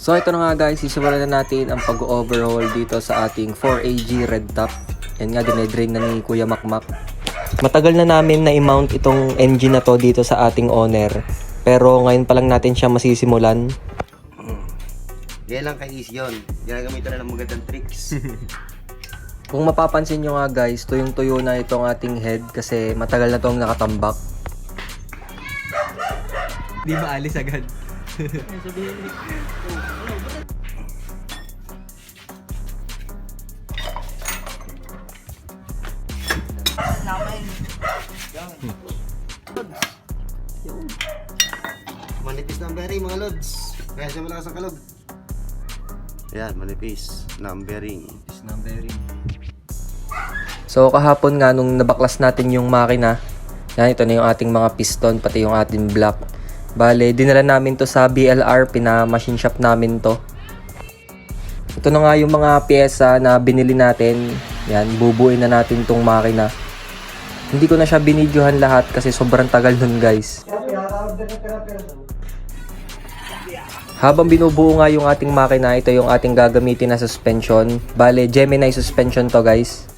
So ito na nga guys, sisimulan na natin ang pag-overhaul dito sa ating 4AG red top. Yan nga, dinedrain na ni Kuya Makmak. Matagal na namin na i-mount itong engine na to dito sa ating owner. Pero ngayon pa lang natin siya masisimulan. Yan lang ka-easy yun. Ginagamitan na ng magandang tricks. Kung mapapansin nyo nga guys, tuyong-tuyo na itong ating head kasi matagal na itong nakatambak. Di maalis agad. Manipis na ang bearing mga lods. Kaya siya malakas ang kalog. Ayan, manipis na ang bearing. So kahapon nga nung nabaklas natin yung makina, yan, ito na yung ating mga piston, pati yung ating block. Bale, dinala namin to sa BLR, pina-machine shop namin to. Ito na nga yung mga pyesa na binili natin. Yan, bubuin na natin tong makina. Hindi ko na siya binidyohan lahat kasi sobrang tagal nun guys. Habang binubuo nga yung ating makina, ito yung ating gagamitin na suspension. Bale, Gemini suspension to guys.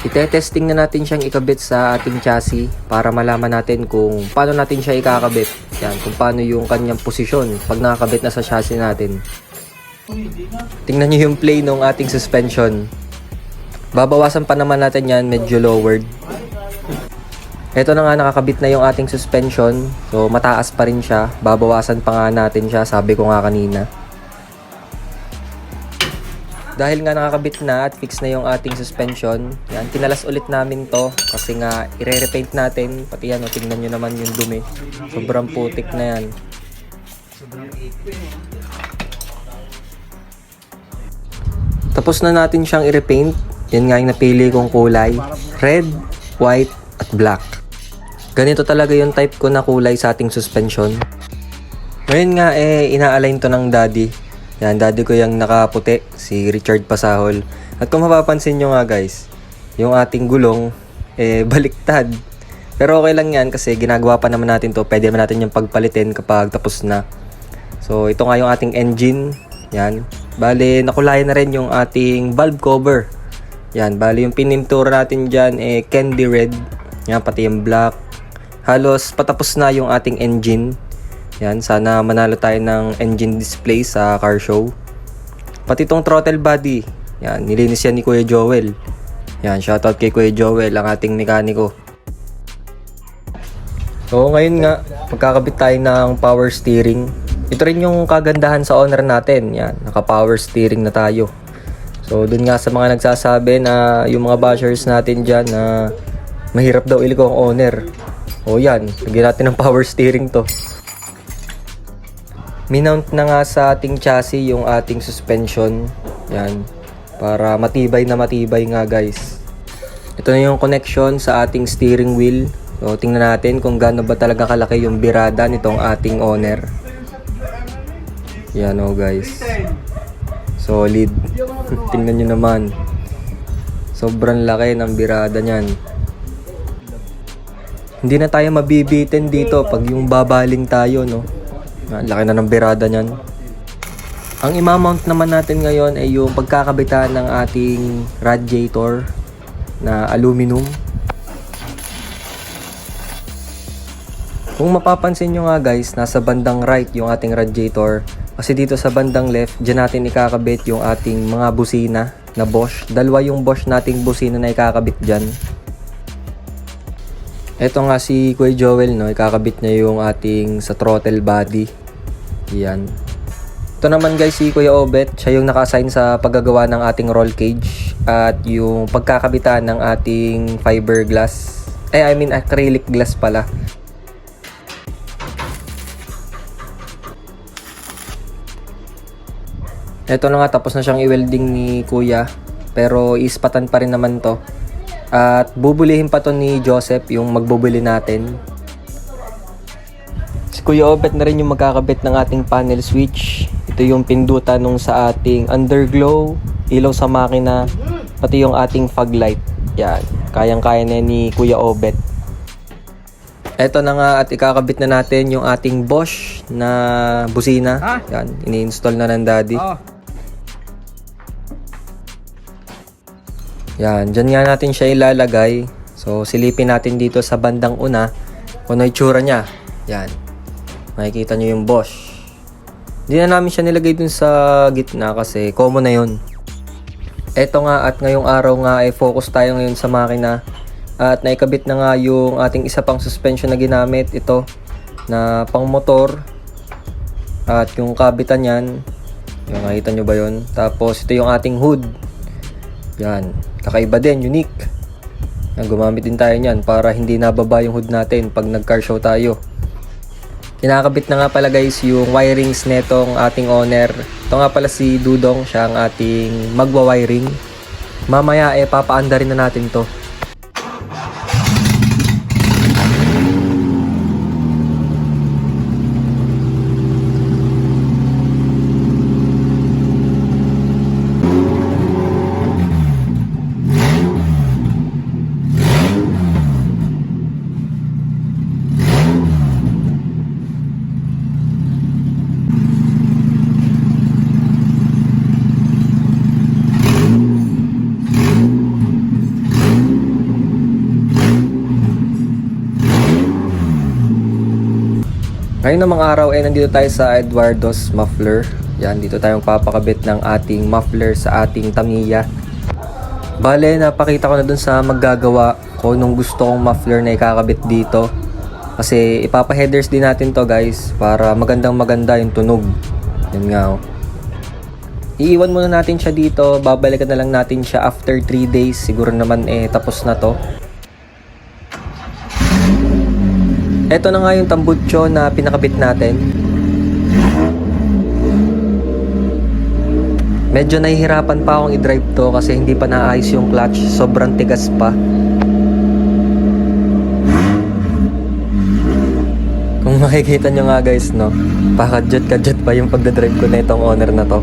Ite-testing na natin siyang ikabit sa ating chassis para malaman natin kung paano natin siya ikakabit. Yan, kung paano yung kanyang posisyon pag nakakabit na sa chassis natin. Tingnan nyo yung play ng ating suspension. Babawasan pa naman natin yan, medyo lowered. Ito na nga, nakakabit na yung ating suspension. So mataas pa rin siya. Babawasan pa nga natin siya, sabi ko nga kanina. Dahil nga nakakabit na at fix na yung ating suspension, yan, tinalas ulit namin to kasi nga ire-repaint natin. Pati yan, tingnan nyo naman yung dumi. Sobrang putik na yan. Tapos na natin siyang i-repaint. Yan nga yung napili kong kulay. Red, white, at black. Ganito talaga yung type ko na kulay sa ating suspension. Ngayon nga ina-align to ng daddy. Yan, daddy ko yung nakaputi, si Richard Pasahol. At kung mapapansin nyo nga guys, yung ating gulong, baliktad. Pero okay lang yan kasi ginagawa pa naman natin to. Pwede naman natin yung pagpalitin kapag tapos na. So ito nga yung ating engine. Yan. Bale, nakulayan na rin yung ating valve cover. Yan, bale yung pinimtura natin dyan, candy red. Yan, pati yung black. Halos patapos na yung ating engine. Yan, sana manalo tayo ng engine display sa car show. Pati tong throttle body, yan, nilinis yan ni Kuya Joel. Yan, shoutout kay Kuya Joel, ang ating mekaniko. So ngayon nga, magkakabit tayo ng power steering. Ito rin yung kagandahan sa owner natin. Yan, naka power steering na tayo. So dun nga sa mga nagsasabi na yung mga bashers natin dyan na mahirap daw iliko ang owner. O yan, lagyan natin ng power steering to. Minount na nga sa ating chassis yung ating suspension. Yan. Para matibay na matibay nga guys. Ito na yung connection sa ating steering wheel. So tingnan natin kung gaano ba talaga kalaki yung birada nitong ating owner. Yan o guys. Solid. Tingnan nyo naman. Sobrang laki ng birada nyan. Hindi na tayo mabibitin dito pag yung babaling tayo, no? Laki na ng birada nyan. Ang imamount naman natin ngayon ay yung pagkakabitan ng ating radiator na aluminum. Kung mapapansin nyo nga guys, nasa bandang right yung ating radiator. Kasi dito sa bandang left, dyan natin ikakabit yung ating mga busina na Bosch. Dalawa yung Bosch nating busina na ikakabit dyan. Ito nga si Kuya Joel, no, ikakabit niya yung ating sa throttle body. Yan. Ito naman guys si Kuya Obet, siya yung naka-assign sa paggagawa ng ating roll cage at yung pagkakabitan ng ating fiberglass. Acrylic glass pala. Ito na nga, tapos na siyang i-welding ni Kuya, pero ispatan pa rin naman to. At bubulihin pa to ni Joseph, yung magbubuli natin. Si Kuya Obet na rin yung magkakabit ng ating panel switch. Ito yung pindutan nung sa ating underglow, ilaw sa makina, pati yung ating fog light. Yan, kayang-kaya na ni Kuya Obet. Eto na nga at ikakabit na natin yung ating Bosch na busina. Yan, ini-install na ng daddy. Yan, dyan nga natin siya ilalagay. So, silipin natin dito sa bandang una kung ano itsura niya. Yan, makikita nyo yung Bosch. Hindi na namin siya nilagay dun sa gitna kasi common na yun. Eto nga at ngayong araw nga ay focus tayo ngayon sa makina. At naikabit na nga yung ating isa pang suspension na ginamit. Ito na pang motor. At yung kabitan yan, yung nakita nyo ba yun? Tapos ito yung ating hood. Yan, kakaiba din, unique. Yan, gumamit din tayo nyan para hindi nababa yung hood natin pag nag car show tayo. Kinakabit na nga pala guys yung wirings netong ating owner. Ito nga pala si Dudong, siya ang ating magwa-wiring. Mamaya papaanda rin na natin to. Ngayon namang araw ay nandito tayo sa Eduardo's Muffler. Yan, dito tayo papakabit ng ating muffler sa ating Tamiya. Bale, napakita ko na dun sa maggagawa ko nung gusto kong muffler na ikakabit dito. Kasi ipapa-headers din natin to guys para magandang maganda yung tunog. Yan nga oh. Iiwan muna natin siya dito, babalikan na lang natin siya after 3 days. Siguro naman tapos na to. Ito na nga yung tambucho na pinakabit natin. Medyo nahihirapan pa akong i-drive to kasi hindi pa naayos yung clutch. Sobrang tigas pa. Kung makikita nyo nga guys, no, pakadjut-kadjut pa yung pagdadrive ko na itong owner na to.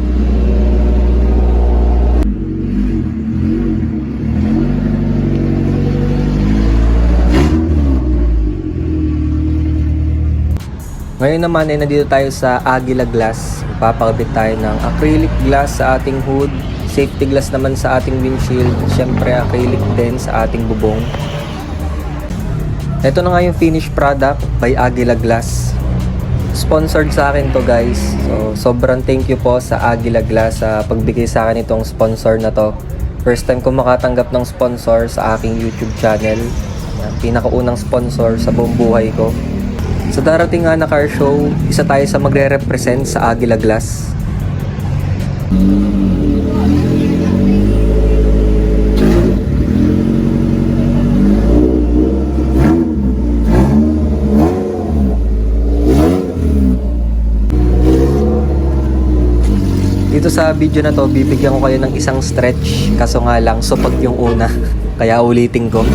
Ngayon naman ay nandito tayo sa Aguila Glass. Papakabit tayo ng acrylic glass sa ating hood, safety glass naman sa ating windshield, syempre acrylic din sa ating bubong. Ito na nga yung finished product by Aguila Glass. Sponsored sa akin to guys. So sobrang thank you po sa Aguila Glass sa pagbigay sa akin itong sponsor na to. First time ko makatanggap ng sponsor sa aking YouTube channel. Pinakaunang sponsor sa buong buhay ko. Sa darating nga na car show, isa tayo sa magre-represent sa Aguila Glass. Dito sa video na to, bibigyan ko kayo ng isang stretch. Kaso nga lang, supag yung una. Kaya ulitin ko.